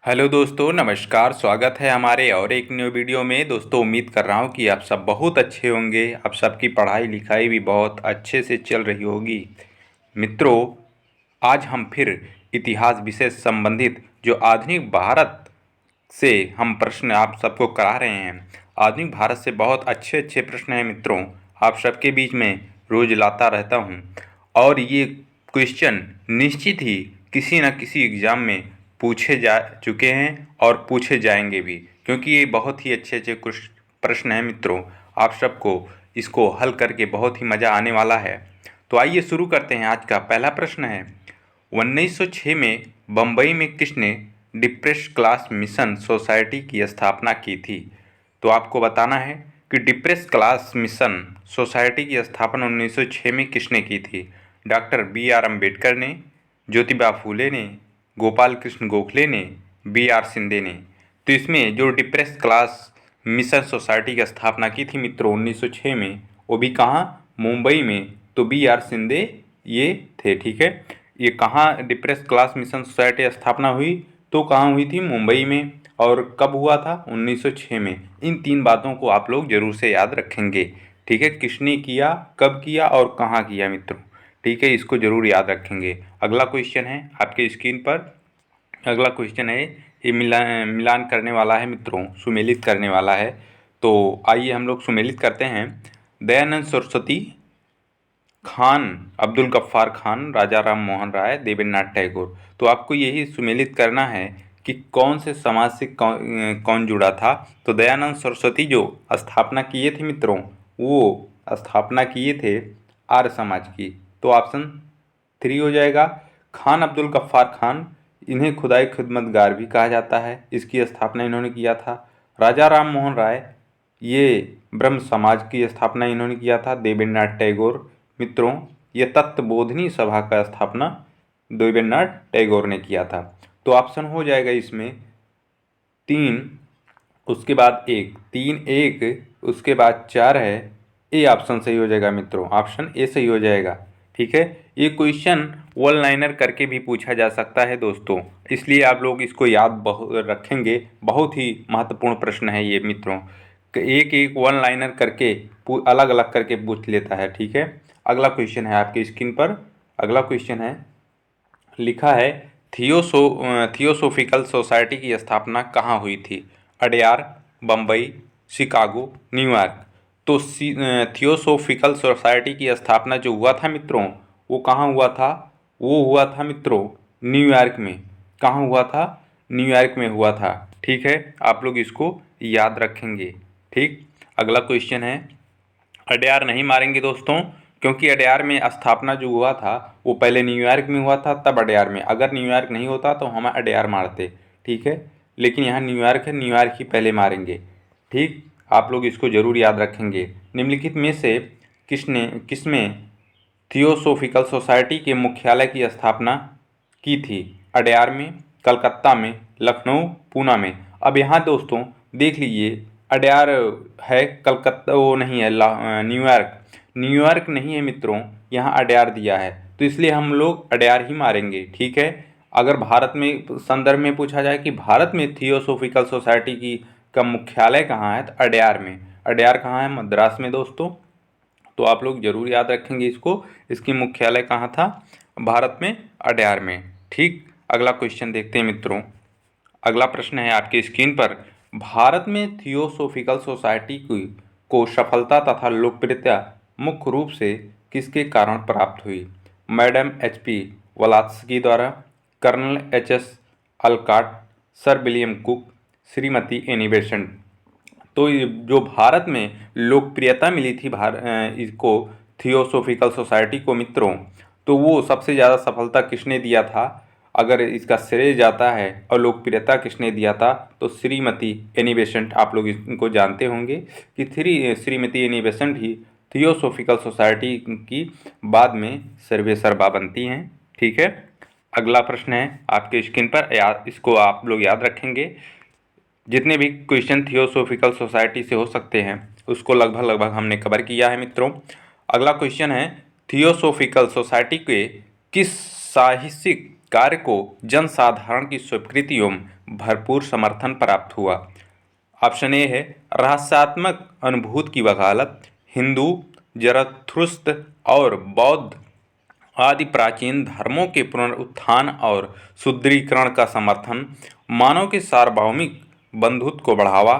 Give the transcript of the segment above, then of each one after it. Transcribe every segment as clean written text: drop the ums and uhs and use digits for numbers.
Hello दोस्तों, नमस्कार। स्वागत है हमारे और एक न्यू वीडियो में। दोस्तों, उम्मीद कर रहा हूँ कि आप सब बहुत अच्छे होंगे। आप सबकी पढ़ाई लिखाई भी बहुत अच्छे से चल रही होगी। मित्रों, आज हम फिर इतिहास विषय से संबंधित जो आधुनिक भारत से हम प्रश्न आप सबको करा रहे हैं। आधुनिक भारत से बहुत अच्छे अच्छे प्रश्न हैं मित्रों, आप सबके बीच में रोज लाता रहता हूँ। और ये क्वेश्चन निश्चित ही किसी न किसी एग्ज़ाम में पूछे जा चुके हैं और पूछे जाएंगे भी, क्योंकि ये बहुत ही अच्छे अच्छे कुछ प्रश्न हैं मित्रों। आप सबको इसको हल करके बहुत ही मज़ा आने वाला है। तो आइए शुरू करते हैं। आज का पहला प्रश्न है, 1906 में बम्बई में किसने डिप्रेस क्लास मिशन सोसाइटी की स्थापना की थी? तो आपको बताना है कि डिप्रेस क्लास मिशन सोसाइटी की स्थापना 1906 में किसने की थी? Doctor B.R. अम्बेडकर ने, ज्योतिबा फूले ने, गोपाल कृष्ण गोखले ने, B.R. शिंदे ने। तो इसमें जो डिप्रेस क्लास मिशन सोसाइटी की स्थापना की थी मित्रों 1906 में, वो भी कहाँ? मुंबई में। तो B.R. शिंदे ये थे। ठीक है, ये कहाँ डिप्रेस क्लास मिशन सोसाइटी स्थापना हुई? तो कहाँ हुई थी? मुंबई में। और कब हुआ था? 1906 में। इन तीन बातों को आप लोग जरूर से याद रखेंगे। ठीक है, किसने किया, कब किया और कहाँ किया मित्रों। ठीक है, इसको जरूर याद रखेंगे। अगला क्वेश्चन है आपके स्क्रीन पर। अगला क्वेश्चन है, ये मिलान करने वाला है मित्रों, सुमेलित करने वाला है। तो आइए हम लोग सुमेलित करते हैं। दयानंद सरस्वती, खान अब्दुल गफ्फार खान, राजा राम मोहन राय, देवेंद्रनाथ टैगोर। तो आपको यही सुमेलित करना है कि कौन से समाज से कौन जुड़ा था। तो दयानंद सरस्वती जो स्थापना किए थे मित्रों, वो स्थापना किए थे आर्य समाज की। तो ऑप्शन 3 हो जाएगा। खान अब्दुल गफ्फार खान, इन्हें खुदाई खिदमतगार भी कहा जाता है, इसकी स्थापना इन्होंने किया था। राजा राम मोहन राय, ये ब्रह्म समाज की स्थापना इन्होंने किया था। देवेंद्रनाथ टैगोर मित्रों, ये तत्वबोधिनी सभा का स्थापना देवेंद्रनाथ टैगोर ने किया था। तो ऑप्शन हो जाएगा इसमें 3, उसके बाद 1, 3 1, उसके बाद 4 है। ए ऑप्शन सही हो जाएगा मित्रों, ऑप्शन ए सही हो जाएगा। ठीक है, ये क्वेश्चन वन लाइनर करके भी पूछा जा सकता है दोस्तों, इसलिए आप लोग इसको याद रखेंगे। बहुत ही महत्वपूर्ण प्रश्न है ये मित्रों। एक एक वन लाइनर करके अलग अलग करके पूछ लेता है। ठीक है, अगला क्वेश्चन है आपके स्क्रीन पर। अगला क्वेश्चन है, लिखा है थियोसोफिकल सोसाइटी की स्थापना कहाँ हुई थी? Adyar, Bombay, Chicago, New York. तो थियोसोफिकल सोसाइटी की स्थापना जो हुआ था मित्रों, वो कहाँ हुआ था? वो हुआ था मित्रों न्यूयॉर्क में। कहाँ हुआ था? न्यूयॉर्क में हुआ था। ठीक है, आप लोग इसको याद रखेंगे। ठीक, अगला क्वेश्चन है, अडयार नहीं मारेंगे दोस्तों, क्योंकि अडयार में स्थापना जो हुआ था वो पहले न्यूयॉर्क में हुआ था, तब अडयार में। अगर न्यूयॉर्क नहीं होता तो हम अडयार मारते। ठीक है, लेकिन यहाँ न्यूयॉर्क है, न्यूयॉर्क ही पहले मारेंगे। ठीक, आप लोग इसको जरूर याद रखेंगे। निम्नलिखित में से किसमें थियोसोफिकल सोसाइटी के मुख्यालय की स्थापना की थी? अडयार में, कलकत्ता में, लखनऊ, पूना में। अब यहाँ दोस्तों देख लीजिए, अडयार है, कलकत्ता वो नहीं है, न्यूयॉर्क न्यूयॉर्क नहीं है मित्रों, यहाँ अडयार दिया है, तो इसलिए हम लोग अडयार ही मारेंगे। ठीक है, अगर भारत में संदर्भ में पूछा जाए कि भारत में थियोसोफिकल सोसाइटी की का मुख्यालय कहाँ है, तो अडयार में। अडयार कहाँ है? मद्रास में दोस्तों। तो आप लोग जरूर याद रखेंगे इसको, इसकी मुख्यालय कहाँ था? भारत में अडयार में। ठीक, अगला क्वेश्चन देखते हैं मित्रों। अगला प्रश्न है आपकी स्क्रीन पर, भारत में थियोसोफिकल सोसाइटी को सफलता तथा लोकप्रियता मुख्य रूप से किसके कारण प्राप्त हुई? मैडम HP वलात्स्की द्वारा, colonel HS Olcott, sir William Cook, श्रीमती एनी बेसेंट। तो ये जो भारत में लोकप्रियता मिली थी इसको थियोसोफिकल सोसाइटी को मित्रों, तो वो सबसे ज़्यादा सफलता किसने दिया था? अगर इसका श्रेय जाता है और लोकप्रियता किसने दिया था, तो श्रीमती एनी बेसेंट। आप लोग इनको जानते होंगे कि श्रीमती एनी बेसेंट ही थियोसोफिकल सोसाइटी की बाद में सर्वेसर्वा बनती हैं। ठीक है, अगला प्रश्न है आपके स्क्रीन पर, याद इसको आप लोग याद रखेंगे। जितने भी क्वेश्चन थियोसोफिकल सोसाइटी से हो सकते हैं उसको लगभग लगभग हमने कवर किया है मित्रों। अगला क्वेश्चन है, थियोसोफिकल सोसाइटी के किस साहसिक कार्य को जनसाधारण की स्वीकृति एवं भरपूर समर्थन प्राप्त हुआ। ऑप्शन ए है रहस्यात्मक अनुभूति की वकालत, हिंदू, जरथुस्त्र और बौद्ध आदि प्राचीन धर्मों के पुनरुत्थान और सुदृढ़ीकरण का समर्थन, मानव के सार्वभौमिक बंधुत्व को बढ़ावा,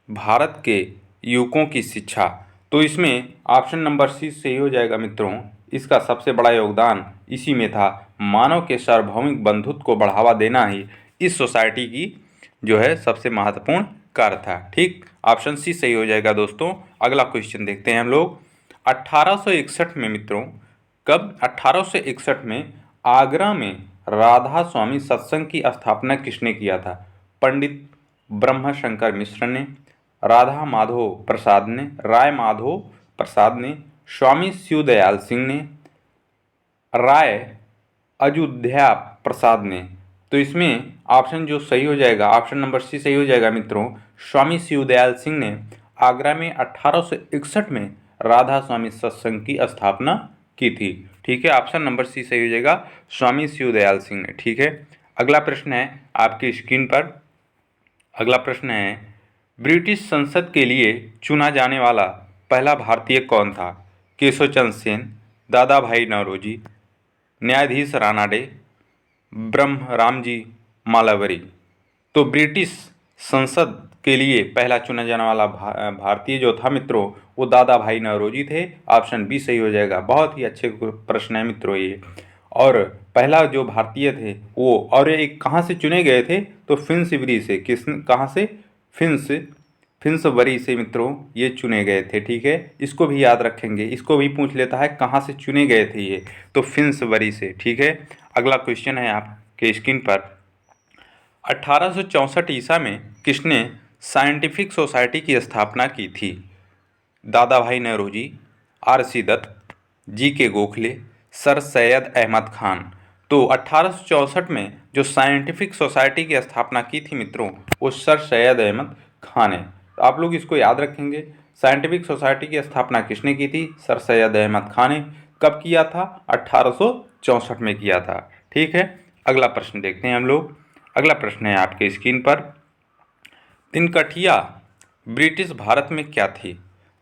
भारत के युवकों की शिक्षा। तो इसमें ऑप्शन नंबर सी सही हो जाएगा मित्रों। इसका सबसे बड़ा योगदान इसी में था। मानव के सार्वभौमिक बंधुत्व को बढ़ावा देना ही इस सोसाइटी की जो है सबसे महत्वपूर्ण कार्य था। ठीक, ऑप्शन सी सही हो जाएगा दोस्तों। अगला क्वेश्चन देखते हैं हम लोग। 1861 में मित्रों, कब 1861 में आगरा में राधा स्वामी सत्संग की स्थापना किसने किया था? पंडित ब्रह्म शंकर मिश्र ने, राधा माधव प्रसाद ने, राय माधव प्रसाद ने, स्वामी शिवदयाल सिंह ने, राय अयोध्या प्रसाद ने। तो इसमें ऑप्शन जो सही हो जाएगा, ऑप्शन नंबर सी सही हो जाएगा मित्रों। स्वामी शिवदयाल सिंह ने आगरा में 1861 में राधा स्वामी सत्संग की स्थापना की थी। ठीक है, ऑप्शन नंबर सी सही हो जाएगा, स्वामी शिवदयाल सिंह ने। ठीक है, अगला प्रश्न है आपकी स्क्रीन पर। अगला प्रश्न है, ब्रिटिश संसद के लिए चुना जाने वाला पहला भारतीय कौन था? केशव चंद्र सेन, दादा भाई नौरोजी, न्यायाधीश रानाडे, ब्रह्म रामजी मालावरी। तो ब्रिटिश संसद के लिए पहला चुना जाने वाला भारतीय जो था मित्रों, वो दादा भाई नौरोजी थे। ऑप्शन बी सही हो जाएगा। बहुत ही अच्छे प्रश्न है मित्रों ये। और पहला जो भारतीय थे वो, और एक कहाँ से चुने गए थे? तो फिन्सबरी से। कहाँ से? फिन्सबरी से मित्रों ये चुने गए थे। ठीक है, इसको भी याद रखेंगे, इसको भी पूछ लेता है कहाँ से चुने गए थे ये, तो फिन्सबरी से। ठीक है, अगला क्वेश्चन है आपके स्क्रीन पर। 1864 ईसा में किसने साइंटिफिक सोसाइटी की स्थापना की थी? Dadabhai Naoroji, R C. Dutt, G K. Gokhale, sir Syed Ahmad Khan. तो 1864 में जो साइंटिफिक सोसाइटी की स्थापना की थी मित्रों, वो सर सैयद अहमद खान है। तो आप लोग इसको याद रखेंगे। साइंटिफिक सोसाइटी की स्थापना किसने की थी? सर सैयद अहमद खान ने। कब किया था? 1864 में किया था। ठीक है, अगला प्रश्न देखते हैं हम लोग। अगला प्रश्न है आपके स्क्रीन पर। तिनकठिया ब्रिटिश भारत में क्या थी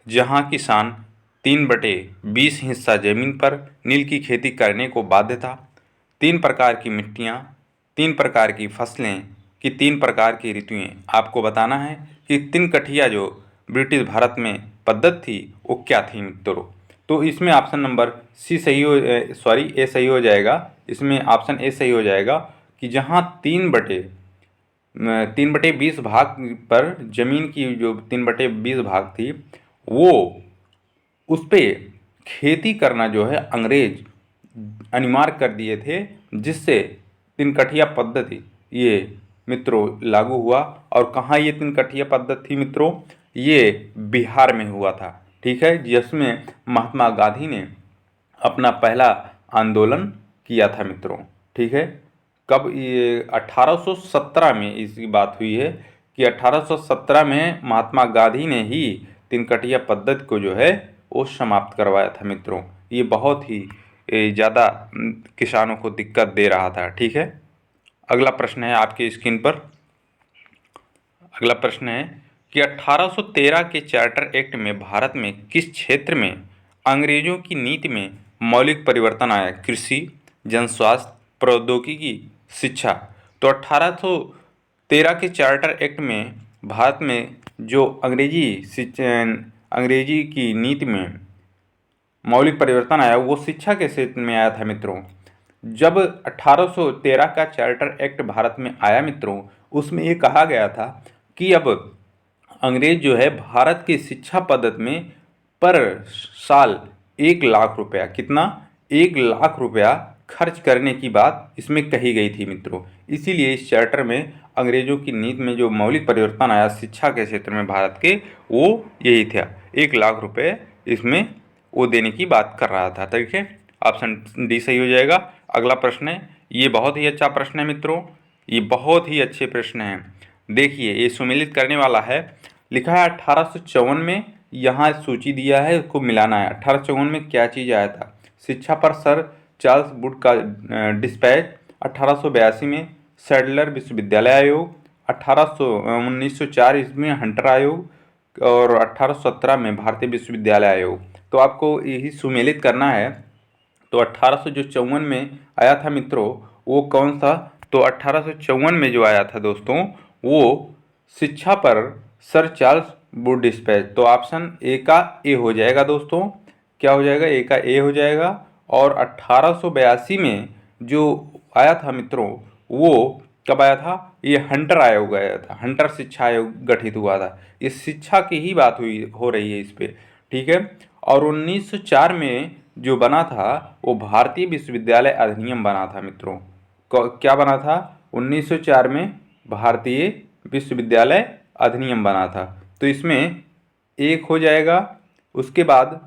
जहां किसान 3/20 हिस्सा जमीन पर नील की खेती करने को बाध्य था? 3 प्रकार की मिट्टियां, 3 प्रकार की फसलें कि 3 प्रकार की ऋतुएं। आपको बताना है कि तिनकठिया जो ब्रिटिश भारत में पद्धति थी वो क्या थी मित्रों। तो इसमें ऑप्शन नंबर सी सही हो, ए सही हो जाएगा। इसमें ऑप्शन ए सही हो जाएगा कि जहां 3/20 भाग पर जमीन की जो 3/20 भाग थी वो उस पे खेती करना जो है अंग्रेज अनिवार्य कर दिए थे, जिससे तिनकठिया पद्धति ये मित्रों लागू हुआ। और कहाँ ये तिनकठिया पद्धति थी मित्रों? ये बिहार में हुआ था। ठीक है, जिसमें महात्मा गांधी ने अपना पहला आंदोलन किया था मित्रों। ठीक है, कब? ये 1817 में इसकी बात हुई है कि 1817 में महात्मा गांधी ने ही तिनकठिया पद्धति को जो है वो समाप्त करवाया था मित्रों। ये बहुत ही ज़्यादा किसानों को दिक्कत दे रहा था। ठीक है, अगला प्रश्न है आपके स्क्रीन पर। अगला प्रश्न है कि 1813 के चार्टर एक्ट में भारत में किस क्षेत्र में अंग्रेजों की नीति में मौलिक परिवर्तन आया? कृषि, जनस्वास्थ्य, प्रौद्योगिकी, शिक्षा। तो 1813 के चार्टर एक्ट में भारत में जो अंग्रेजी की नीति में मौलिक परिवर्तन आया वो शिक्षा के क्षेत्र में आया था मित्रों। जब 1813 का चार्टर एक्ट भारत में आया मित्रों, उसमें ये कहा गया था कि अब अंग्रेज जो है भारत की शिक्षा पद्धति में पर साल 1 लाख रुपया, कितना? 1 लाख रुपया खर्च करने की बात इसमें कही गई थी मित्रों। इसीलिए इस चार्टर में अंग्रेजों की नीति में जो मौलिक परिवर्तन आया शिक्षा के क्षेत्र में भारत के, वो यही था, 1 लाख रुपये इसमें वो देने की बात कर रहा था। ठीक है, ऑप्शन डी सही हो जाएगा। अगला प्रश्न है, ये बहुत ही अच्छा प्रश्न है मित्रों, ये बहुत ही अच्छे प्रश्न हैं। देखिए, ये सुमेलित करने वाला है। लिखा है 1854 में, यहाँ सूची दिया है, इसको मिलाना है। 1854 में क्या चीज़ आया था? शिक्षा पर सर चार्ल्स वुड का डिस्पैच 1882 में सैडलर विश्वविद्यालय आयोग, 1904 ईस्वी में हंटर आयोग और 1817 में भारतीय विश्वविद्यालय आयोग। तो आपको यही सुमेलित करना है। तो 1854 में आया था मित्रों, वो कौन सा? तो 1854 में जो आया था दोस्तों, वो शिक्षा पर सर चार्ल्स वुड-डिस्पैच। तो ऑप्शन ए का ए हो जाएगा दोस्तों। क्या हो जाएगा? ए का ए हो जाएगा। और 1882 में जो आया था मित्रों, वो कब आया था? ये हंटर आयोग आया था, हंटर शिक्षा आयोग गठित हुआ था। इस शिक्षा की ही बात हो रही है इस पे, ठीक है। और 1904 में जो बना था वो भारतीय विश्वविद्यालय अधिनियम बना था मित्रों। क्या बना था? 1904 में भारतीय विश्वविद्यालय अधिनियम बना था। तो इसमें एक हो जाएगा। उसके बाद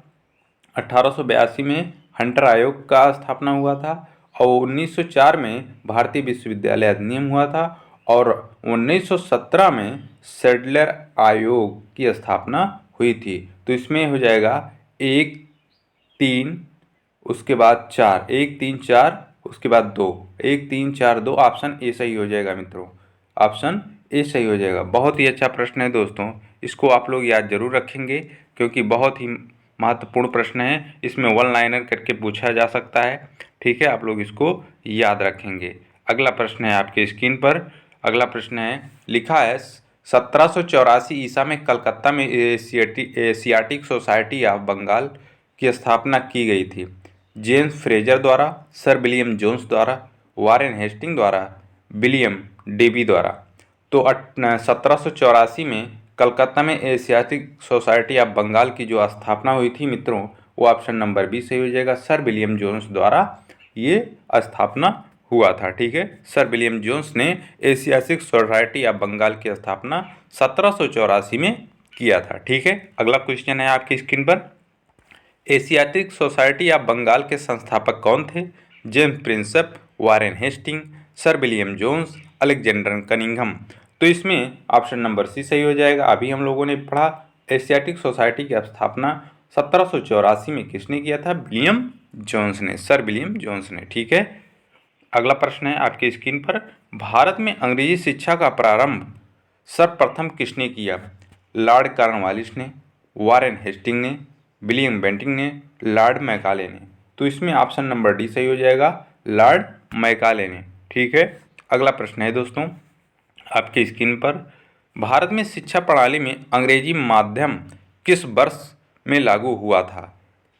1882 में हंटर आयोग का स्थापना हुआ था और 1904 में भारतीय विश्वविद्यालय अधिनियम हुआ था और 1917 में सैडलर आयोग की स्थापना हुई थी। तो इसमें हो जाएगा 1, 3, उसके बाद 4, 1, 3, 4, उसके बाद 2, 1, 3, 4, 2। ऑप्शन ए सही हो जाएगा मित्रों, ऑप्शन ए सही हो जाएगा। बहुत ही अच्छा प्रश्न है दोस्तों, इसको आप लोग याद जरूर रखेंगे क्योंकि बहुत ही महत्वपूर्ण प्रश्न है। इसमें वन लाइनर करके पूछा जा सकता है, ठीक है। आप लोग इसको याद रखेंगे। अगला प्रश्न है आपके स्क्रीन पर। अगला प्रश्न है, लिखा है 1784 ईसा में कलकत्ता में एशियाटिक सोसाइटी ऑफ बंगाल की स्थापना की गई थी। जेम्स फ्रेजर द्वारा, सर विलियम जोन्स द्वारा, वारेन हेस्टिंग द्वारा, विलियम डेवी द्वारा। तो 1784 में कलकत्ता में एशियाटिक सोसाइटी ऑफ बंगाल की जो स्थापना हुई थी मित्रों, वो ऑप्शन नंबर बी सही हो जाएगा। सर विलियम जोन्स द्वारा ये स्थापना हुआ था, ठीक है। सर विलियम जोन्स ने एशियाटिक सोसाइटी ऑफ बंगाल की स्थापना 1784 में किया था, ठीक है। अगला क्वेश्चन है आपकी स्क्रीन पर, एशियाटिक सोसाइटी ऑफ बंगाल के संस्थापक कौन थे? James Prinsep, Warren Hastings, sir William Jones, Alexander Cunningham. तो इसमें ऑप्शन नंबर सी सही हो जाएगा। अभी हम लोगों ने पढ़ा एशियाटिक सोसाइटी की स्थापना 1784 में किसने किया था? विलियम जोन्स ने, सर विलियम जोन्स ने, ठीक है। अगला प्रश्न है आपकी स्क्रीन पर, भारत में अंग्रेजी शिक्षा का प्रारंभ सर्वप्रथम किसने किया? लॉर्ड कॉर्नवालिस ने, वारेन हेस्टिंग ने, विलियम बेंटिंक ने, लॉर्ड मैकाले ने। तो इसमें ऑप्शन नंबर डी सही हो जाएगा, लॉर्ड मैकाले ने, ठीक है। अगला प्रश्न है दोस्तों आपके स्क्रीन पर, भारत में शिक्षा प्रणाली में अंग्रेजी माध्यम किस वर्ष में लागू हुआ था?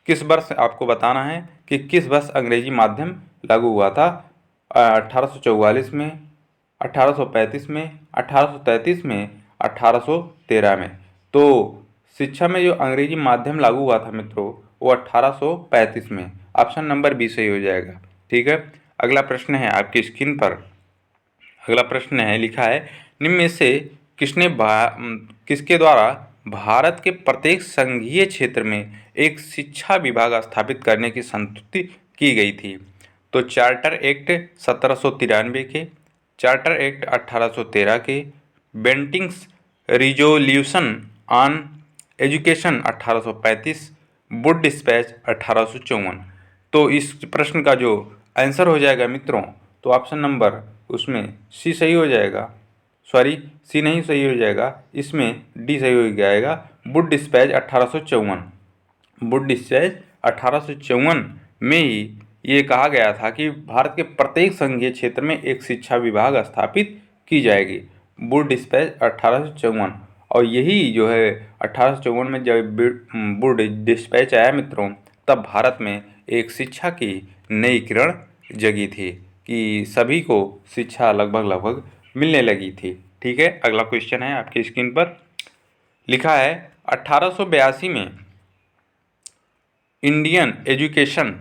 किस वर्ष आपको बताना है कि किस वर्ष अंग्रेजी माध्यम लागू हुआ था? 1844 में, 1835 में, 1833 में, 1813 में। तो शिक्षा में जो अंग्रेजी माध्यम लागू हुआ था मित्रों, वो 1835 में। ऑप्शन नंबर बी सही हो जाएगा, ठीक है। अगला प्रश्न है आपकी स्क्रीन पर। अगला प्रश्न है, लिखा है, निम्न में से किसके द्वारा भारत के प्रत्येक संघीय क्षेत्र में एक शिक्षा विभाग स्थापित करने की संस्तुति की गई थी? तो चार्टर एक्ट 1793 के, चार्टर एक्ट 1813 के, Bentinck's resolution on education 1835, Wood dispatch 1854। तो इस प्रश्न का जो आंसर हो जाएगा मित्रों, तो ऑप्शन नंबर उसमें सी सही हो जाएगा, सॉरी सी नहीं सही हो जाएगा, इसमें डी सही हो जाएगा, वुड डिस्पैच 1854। वुड डिस्पैच 1854 में ही ये कहा गया था कि भारत के प्रत्येक संघीय क्षेत्र में एक शिक्षा विभाग स्थापित की जाएगी। Would dispatch 1854। और यही जो है 1854 में जब वुड डिस्पैच आया मित्रों, तब भारत में एक शिक्षा की नई किरण जगी थी कि सभी को शिक्षा लगभग मिलने लगी थी, ठीक है। अगला क्वेश्चन है आपकी स्क्रीन पर, लिखा है 1882 में इंडियन एजुकेशन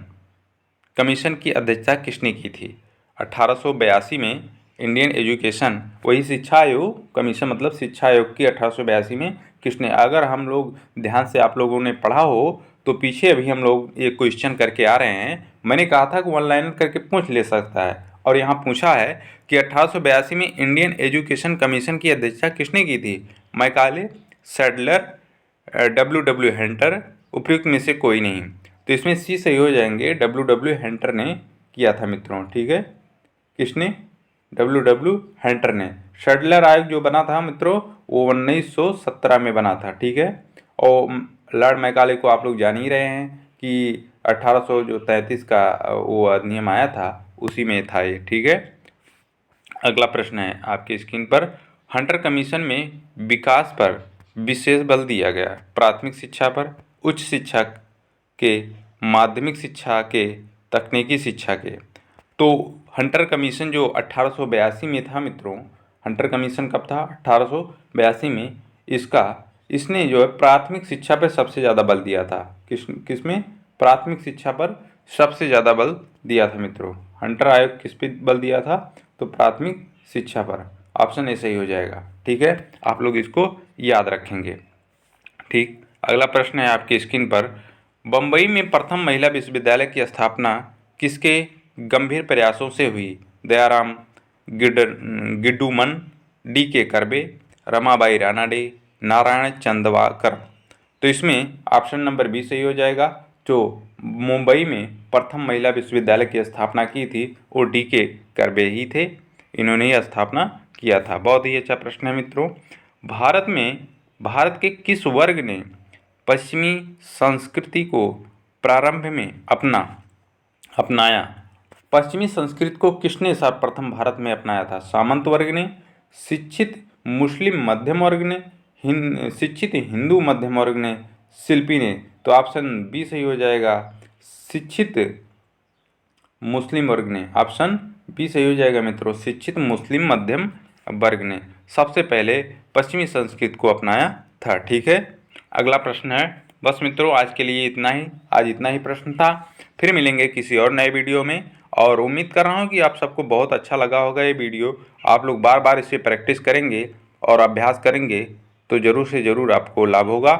कमीशन की अध्यक्षता किसने की थी? 1882 में इंडियन एजुकेशन, वही शिक्षा आयोग कमीशन मतलब शिक्षा आयोग की 1882 में किसने, अगर हम लोग ध्यान से आप लोगों ने पढ़ा हो तो पीछे अभी हम लोग ये क्वेश्चन करके आ रहे हैं। मैंने कहा था कि वन लाइनर करके पूछ ले सकता है, और यहाँ पूछा है कि 1882 में इंडियन एजुकेशन कमीशन की अध्यक्षता किसने की थी? मैकाले, सैडलर, डब्ल्यू हंटर, उपयुक्त में से कोई नहीं। तो इसमें सी सही हो जाएंगे, डब्ल्यू हेंटर ने किया था मित्रों, ठीक है। किसने? डब्ल्यू हंटर ने। शडलर आयोग जो बना था मित्रों वो 1917 में बना था, ठीक है। और लॉर्ड मैकाले को आप लोग जान ही रहे हैं कि 1833 का वो अधिनियम आया था, उसी में था ये, ठीक है। अगला प्रश्न है आपकी स्क्रीन पर, हंटर कमीशन में विकास पर विशेष बल दिया गया, प्राथमिक शिक्षा पर, उच्च शिक्षा के, माध्यमिक शिक्षा के, तकनीकी शिक्षा के। तो हंटर कमीशन जो 1882 में था मित्रों, हंटर कमीशन कब था? 1882 में। इसने जो है प्राथमिक शिक्षा पर सबसे ज़्यादा बल दिया था। किसमें? प्राथमिक शिक्षा पर सबसे ज़्यादा बल दिया था मित्रों। हंटर आयोग किस पे बल दिया था? तो प्राथमिक शिक्षा पर। ऑप्शन ए सही हो जाएगा, ठीक है। आप लोग इसको याद रखेंगे, ठीक। अगला प्रश्न है आपकी स्क्रीन पर, बम्बई में प्रथम महिला विश्वविद्यालय की स्थापना किसके गंभीर प्रयासों से हुई? दयाराम गिड्डूमन, डी के कर्बे, रमाबाई रानाडे, नारायण चंदवाकर। तो इसमें ऑप्शन नंबर बी सही हो जाएगा। जो मुंबई में प्रथम महिला विश्वविद्यालय की स्थापना की थी वो डी के कर्बे ही थे, इन्होंने ही स्थापना किया था। बहुत ही अच्छा प्रश्न है मित्रों। भारत के किस वर्ग ने पश्चिमी संस्कृति को प्रारंभ में अपनाया? पश्चिमी संस्कृति को किसने सर्वप्रथम भारत में अपनाया था? सामंत वर्ग ने, शिक्षित मुस्लिम मध्यम वर्ग ने, शिक्षित हिंदू मध्यम वर्ग ने, शिल्पी ने। तो ऑप्शन बी सही हो जाएगा, शिक्षित मुस्लिम वर्ग ने। ऑप्शन बी सही हो जाएगा मित्रों, शिक्षित मुस्लिम मध्यम वर्ग ने सबसे पहले पश्चिमी संस्कृति को अपनाया था, ठीक है। अगला प्रश्न है, बस मित्रों आज के लिए इतना ही, आज इतना ही प्रश्न था। फिर मिलेंगे किसी और नए वीडियो में, और उम्मीद कर रहा हूँ कि आप सबको बहुत अच्छा लगा होगा ये वीडियो। आप लोग बार बार इसे प्रैक्टिस करेंगे और अभ्यास करेंगे तो ज़रूर से ज़रूर आपको लाभ होगा।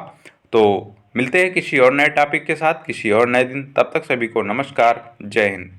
तो मिलते हैं किसी और नए टॉपिक के साथ किसी और नए दिन, तब तक सभी को नमस्कार, जय हिंद।